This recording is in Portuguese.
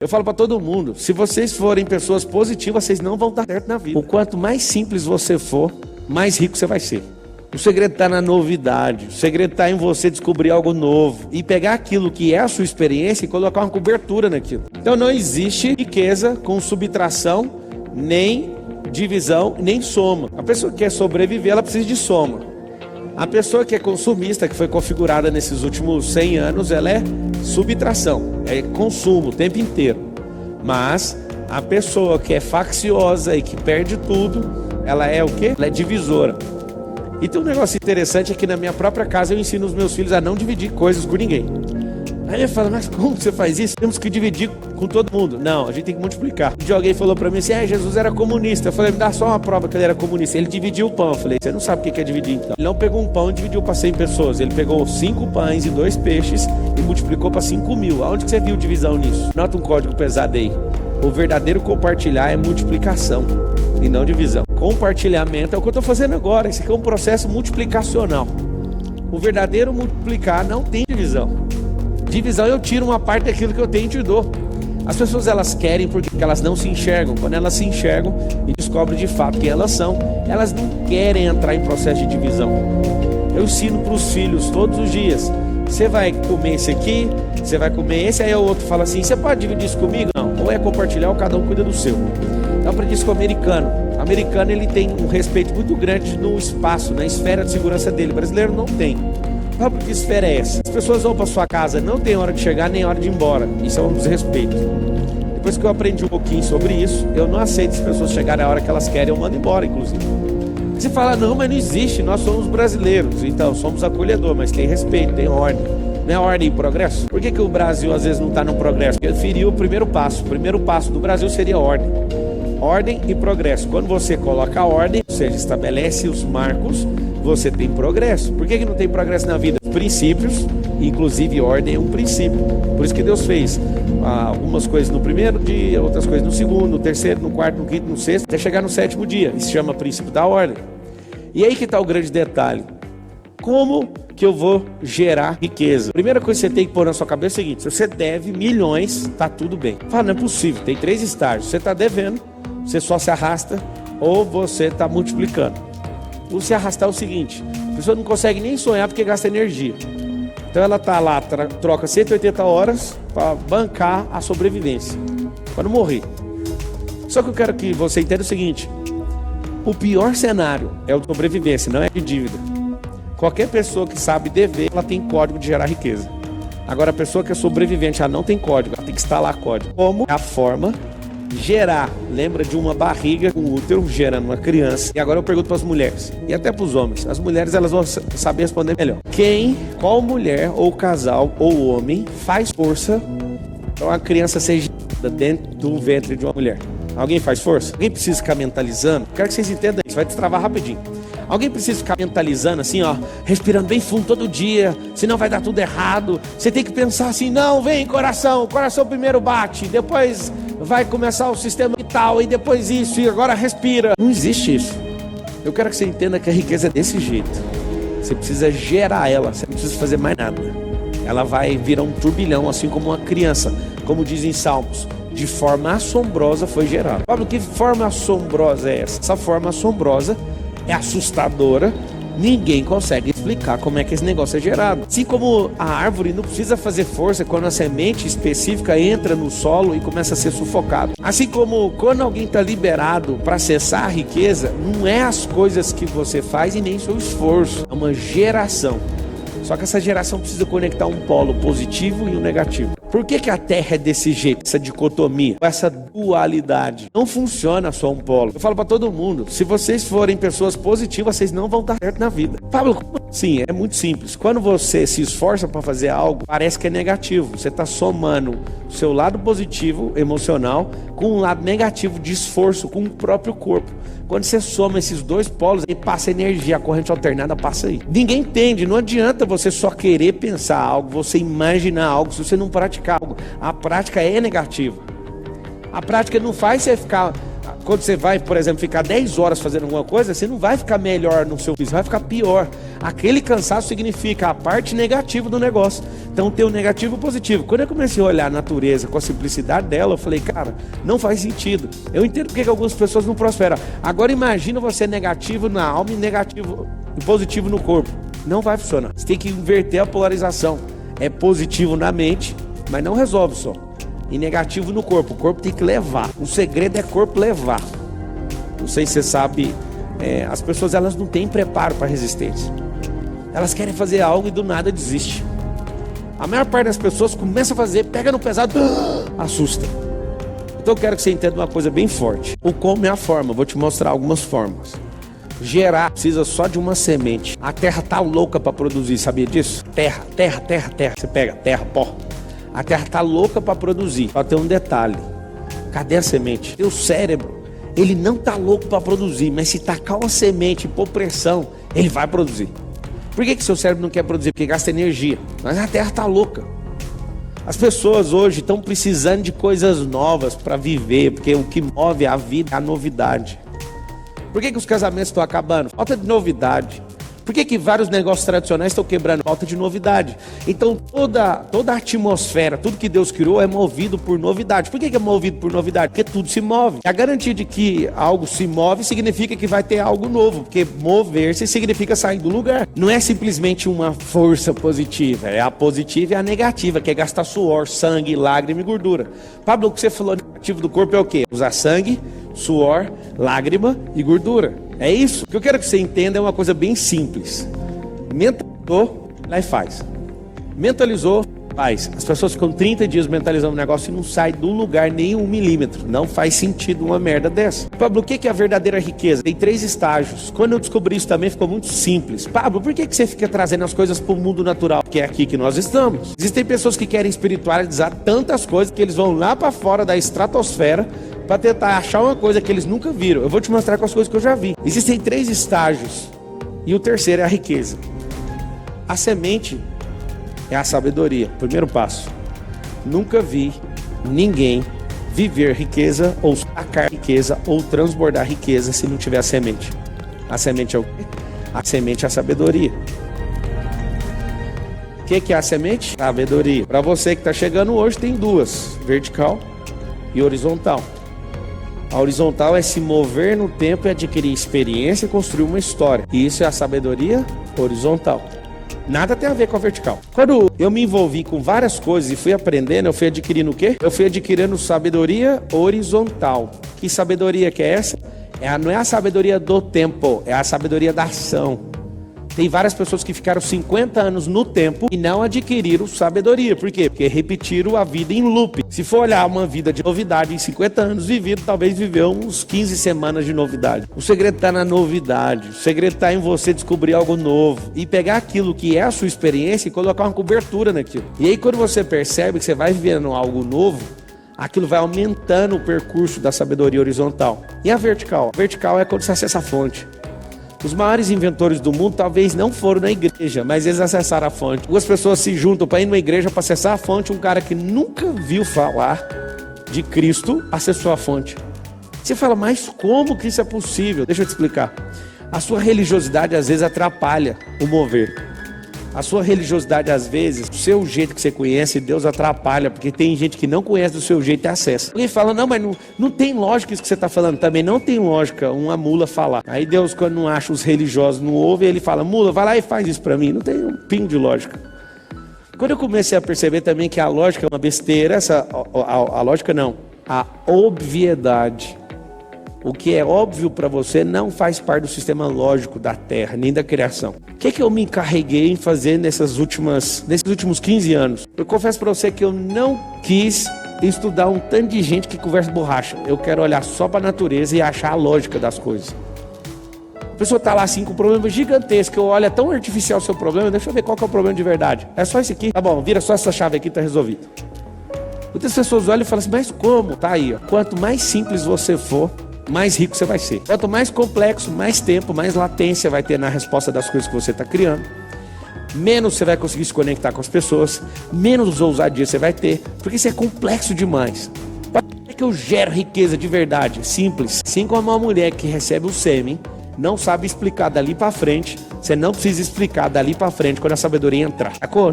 Eu falo para todo mundo, se vocês forem pessoas positivas, vocês não vão dar certo na vida. O quanto mais simples você for, mais rico você vai ser. O segredo está na novidade, o segredo está em você descobrir algo novo e pegar aquilo que é a sua experiência e colocar uma cobertura naquilo. Então não existe riqueza com subtração, nem divisão, nem soma. A pessoa que quer sobreviver, ela precisa de soma. A pessoa que é consumista, que foi configurada nesses últimos 100 anos, ela é subtração, é consumo o tempo inteiro. Mas a pessoa que é facciosa e que perde tudo, ela é o quê? Ela é divisora. E tem um negócio interessante é que na minha própria casa eu ensino os meus filhos a não dividir coisas com ninguém. Aí eu falo, mas como você faz isso? Temos que dividir com todo mundo. Não, a gente tem que multiplicar. E alguém falou pra mim assim, Jesus era comunista. Eu falei, me dá só uma prova que ele era comunista. Ele dividiu o pão. Eu falei, você não sabe o que é dividir então. Ele não pegou um pão e dividiu para 100 pessoas. Ele pegou 5 pães e 2 peixes e multiplicou para 5.000. Aonde que você viu divisão nisso? Nota um código pesado aí. O verdadeiro compartilhar é multiplicação e não divisão. Compartilhamento é o que eu estou fazendo agora. Esse aqui é um processo multiplicacional. O verdadeiro multiplicar não tem divisão. Divisão eu tiro uma parte daquilo que eu tenho e te dou. As pessoas elas querem porque elas não se enxergam. Quando elas se enxergam e descobrem de fato quem elas são, elas não querem entrar em processo de divisão. Eu ensino para os filhos todos os dias. Você vai comer esse aqui, você vai comer esse, aí o outro fala assim, você pode dividir isso comigo? Não, ou é compartilhar ou cada um cuida do seu. Eu aprendi isso com o americano. O americano ele tem um respeito muito grande no espaço, na esfera de segurança dele. O brasileiro não tem. Sabe que esfera é essa? As pessoas vão para sua casa, não tem hora de chegar nem hora de ir embora. Isso é um desrespeito. Depois que eu aprendi um pouquinho sobre isso, eu não aceito as pessoas chegarem a hora que elas querem, eu mando embora, inclusive. Você fala, não, mas não existe, nós somos brasileiros. Então, somos acolhedor, mas tem respeito, tem ordem. Não é ordem e progresso? Por que o Brasil às vezes não está no progresso? Porque ele feriu o primeiro passo. O primeiro passo do Brasil seria ordem. Ordem e progresso. Quando você coloca a ordem, ou seja, estabelece os marcos, você tem progresso. Por que não tem progresso na vida? Princípios, inclusive ordem é um princípio. Por isso que Deus fez algumas coisas no primeiro dia, outras coisas no segundo, no terceiro, no quarto, no quinto, no sexto, até chegar no 7º dia. Isso se chama princípio da ordem. E aí que está o grande detalhe. Como que eu vou gerar riqueza? Primeira coisa que você tem que pôr na sua cabeça é o seguinte, se você deve milhões, tá tudo bem. Fala, não é possível, tem 3 estágios. Você está devendo, você só se arrasta ou você está multiplicando. O se arrastar é o seguinte, a pessoa não consegue nem sonhar porque gasta energia. Então ela está lá, troca 180 horas para bancar a sobrevivência, para não morrer. Só que eu quero que você entenda o seguinte, o pior cenário é o de sobrevivência, não é de dívida. Qualquer pessoa que sabe dever, ela tem código de gerar riqueza. Agora a pessoa que é sobrevivente, ela não tem código, ela tem que instalar código. Como é a forma gerar, lembra de uma barriga com útero gerando uma criança. E agora eu pergunto para as mulheres e até para os homens. As mulheres elas vão saber responder melhor. Qual mulher ou casal ou homem faz força para uma criança ser gerada dentro do ventre de uma mulher? Alguém faz força? Alguém precisa ficar mentalizando? Quero que vocês entendam isso, vai destravar rapidinho. Alguém precisa ficar mentalizando assim, ó, respirando bem fundo todo dia, senão vai dar tudo errado. Você tem que pensar assim, não, vem coração, o coração primeiro bate, depois vai começar o sistema vital, e depois isso, e agora respira. Não existe isso. Eu quero que você entenda que a riqueza é desse jeito. Você precisa gerar ela, você não precisa fazer mais nada. Ela vai virar um turbilhão, assim como uma criança, como dizem Salmos. De forma assombrosa foi gerada. Pablo, que forma assombrosa é essa? Essa forma assombrosa é assustadora. Ninguém consegue explicar como é que esse negócio é gerado. Assim como a árvore não precisa fazer força quando a semente específica entra no solo e começa a ser sufocado. Assim como quando alguém está liberado para acessar a riqueza, não é as coisas que você faz e nem seu esforço. É uma geração. Só que essa geração precisa conectar um polo positivo e um negativo. Por que a Terra é desse jeito? Essa dicotomia, essa dualidade. Não funciona só um polo. Eu falo para todo mundo, se vocês forem pessoas positivas, vocês não vão dar certo na vida. Pablo, sim, é muito simples. Quando você se esforça para fazer algo, parece que é negativo. Você está somando o seu lado positivo, emocional, com um lado negativo de esforço com o próprio corpo. Quando você soma esses dois polos, aí passa energia, a corrente alternada passa aí. Ninguém entende, não adianta você só querer pensar algo, você imaginar algo, se você não praticar algo. A prática é negativa. A prática não faz você ficar quando você vai, por exemplo, ficar 10 horas fazendo alguma coisa, você não vai ficar melhor no seu físico, vai ficar pior. Aquele cansaço significa a parte negativa do negócio. Então tem o negativo e o positivo. Quando eu comecei a olhar a natureza com a simplicidade dela, eu falei, cara, não faz sentido. Eu entendo porque que algumas pessoas não prosperam. Agora imagina você negativo na alma e negativo e positivo no corpo. Não vai funcionar. Você tem que inverter a polarização. É positivo na mente, mas não resolve só. E negativo no corpo. O corpo tem que levar. O segredo é corpo levar. Não sei se você sabe, as pessoas elas não têm preparo para resistência. Elas querem fazer algo e do nada desiste. A maior parte das pessoas começa a fazer, pega no pesado, assusta. Então eu quero que você entenda uma coisa bem forte. O como é a forma. Vou te mostrar algumas formas. Gerar precisa só de uma semente. A terra tá louca para produzir, sabia disso? Terra. Você pega terra, pó. A terra tá louca para produzir. Só tem um detalhe. Cadê a semente? Teu cérebro, ele não tá louco para produzir, mas se tacar uma semente e pôr pressão, ele vai produzir. Por que seu cérebro não quer produzir? Porque gasta energia. Mas a terra tá louca. As pessoas hoje estão precisando de coisas novas para viver, porque o que move a vida é a novidade. Por que os casamentos estão acabando? Falta de novidade. Por que vários negócios tradicionais estão quebrando? Falta de novidade. Então toda a atmosfera, tudo que Deus criou é movido por novidade. Por que é movido por novidade? Porque tudo se move. A garantia de que algo se move significa que vai ter algo novo. Porque mover-se significa sair do lugar. Não é simplesmente uma força positiva. É a positiva e a negativa, que é gastar suor, sangue, lágrima e gordura. Pablo, o que você falou negativo do corpo é o quê? Usar sangue, suor, lágrima e gordura. É isso. O que eu quero que você entenda é uma coisa bem simples. Mentalizou, lá e faz. Mentalizou, faz. As pessoas ficam 30 dias mentalizando o negócio e não sai do lugar nem 1 milímetro. Não faz sentido uma merda dessa. Pablo, o que é a verdadeira riqueza? Tem 3 estágios. Quando eu descobri isso também ficou muito simples. Pablo, por que você fica trazendo as coisas para o mundo natural? Que é aqui que nós estamos. Existem pessoas que querem espiritualizar tantas coisas que eles vão lá para fora da estratosfera para tentar achar uma coisa que eles nunca viram. Eu vou te mostrar com as coisas que eu já vi. Existem 3 estágios. E o terceiro é a riqueza. A semente é a sabedoria. Primeiro passo. Nunca vi ninguém viver riqueza, ou sacar riqueza, ou transbordar riqueza se não tiver a semente. A semente é o quê? A semente é a sabedoria. O que é a semente? Sabedoria. Para você que está chegando hoje, tem 2. Vertical e horizontal. A horizontal é se mover no tempo e adquirir experiência e construir uma história. E isso é a sabedoria horizontal. Nada tem a ver com a vertical. Quando eu me envolvi com várias coisas e fui aprendendo, eu fui adquirindo o quê? Eu fui adquirindo sabedoria horizontal. Que sabedoria que é essa? Não é a sabedoria do tempo, é a sabedoria da ação. Tem várias pessoas que ficaram 50 anos no tempo e não adquiriram sabedoria. Por quê? Porque repetiram a vida em loop. Se for olhar uma vida de novidade em 50 anos vivido, talvez viveu uns 15 semanas de novidade. O segredo está na novidade. O segredo está em você descobrir algo novo e pegar aquilo que é a sua experiência e colocar uma cobertura naquilo. E aí quando você percebe que você vai vivendo algo novo, aquilo vai aumentando o percurso da sabedoria horizontal. E a vertical? A vertical é quando você acessa a fonte. Os maiores inventores do mundo talvez não foram na igreja, mas eles acessaram a fonte. Duas pessoas se juntam para ir numa igreja para acessar a fonte. Um cara que nunca viu falar de Cristo acessou a fonte. Você fala, mas como que isso é possível? Deixa eu te explicar. A sua religiosidade às vezes atrapalha o mover. A sua religiosidade às vezes, o seu jeito que você conhece, Deus atrapalha, porque tem gente que não conhece do seu jeito e acessa. Alguém fala, não, mas não tem lógica isso que você está falando. Também não tem lógica uma mula falar. Aí Deus, quando não acha os religiosos, não ouve, ele fala, mula, vai lá e faz isso para mim. Não tem um pingo de lógica. Quando eu comecei a perceber também que a lógica é uma besteira, a lógica não, a obviedade. O que é óbvio para você não faz parte do sistema lógico da Terra, nem da criação. O que eu me encarreguei em fazer nesses últimos 15 anos? Eu confesso para você que eu não quis estudar um tanto de gente que conversa borracha. Eu quero olhar só para a natureza e achar a lógica das coisas. A pessoa está lá assim com um problema gigantesco. Eu olho, é tão artificial o seu problema, deixa eu ver qual que é o problema de verdade. É só esse aqui? Tá bom, vira só essa chave aqui e está resolvido. Muitas pessoas olham e falam assim, mas como? Tá aí, ó. Quanto mais simples você for, mais rico você vai ser. Quanto mais complexo, mais tempo, mais latência vai ter na resposta das coisas que você está criando. Menos você vai conseguir se conectar com as pessoas, menos ousadia você vai ter, porque isso é complexo demais. que eu gero riqueza de verdade? Simples. Assim como uma mulher que recebe o sêmen, não sabe explicar dali pra frente, você não precisa explicar dali pra frente quando a sabedoria entrar. Sacou?